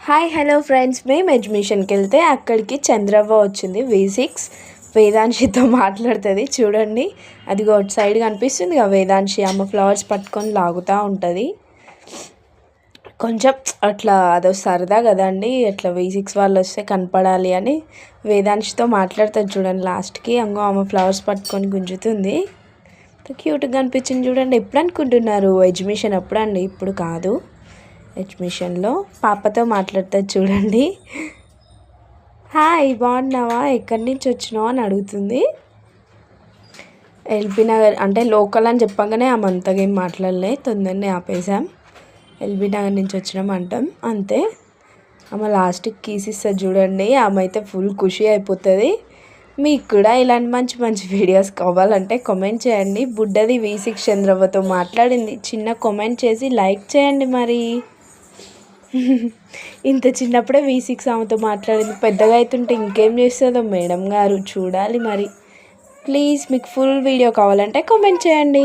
Hi hello friends, మేము అడ్మిషన్కి వెళ్తే అక్కడికి చంద్రవ్వ వచ్చింది. V6 వేదాంశితో మాట్లాడుతుంది. చూడండి, అదిగో అటు సైడ్ కనిపిస్తుంది కదా వేదాంశి. అమ్మ ఫ్లవర్స్ పట్టుకొని లాగుతూ ఉంటుంది. కొంచెం అట్లా అదో సరదా కదండి, అట్లా V6 వాళ్ళు వస్తే కనపడాలి అని వేదాంశితో మాట్లాడుతుంది. చూడండి, లాస్ట్కి అంగో అమ్మ ఫ్లవర్స్ పట్టుకొని గుంజుతుంది. క్యూట్గా అనిపించింది. చూడండి, ఎప్పుడు అనుకుంటున్నారు అడ్మిషన్? ఎప్పుడు అండి? ఇప్పుడు కాదు, అడ్మిషన్లో పాపతో మాట్లాడుతుంది. చూడండి, హాయ్ బాగున్నావా, ఎక్కడి నుంచి వచ్చినావు అని అడుగుతుంది. ఎల్బీ నగర్ అంటే లోకల్ అని చెప్పగానే ఆమె అంతగా ఏం మాట్లాడలే, తొందరనే ఆపేసాం. ఎల్బీ నగర్ నుంచి వచ్చినాం అంటాం అంతే. ఆమె లాస్ట్కి కీస్ ఇస్తుంది. చూడండి, ఆమె అయితే ఫుల్ ఖుషి అయిపోతుంది. మీకు కూడా ఇలాంటి మంచి మంచి వీడియోస్ కావాలంటే కామెంట్ చేయండి. బుడ్డది V6 చంద్రవ్వతో మాట్లాడింది. చిన్న కామెంట్ చేసి లైక్ చేయండి. మరి ఇంత చిన్నప్పుడే V6 ఆమెతో మాట్లాడింది. పెద్దగా అవుతుంటే ఇంకేం చేస్తుందో మేడం గారు, చూడాలి మరి. ప్లీజ్, మీకు ఫుల్ వీడియో కావాలంటే కామెంట్ చేయండి.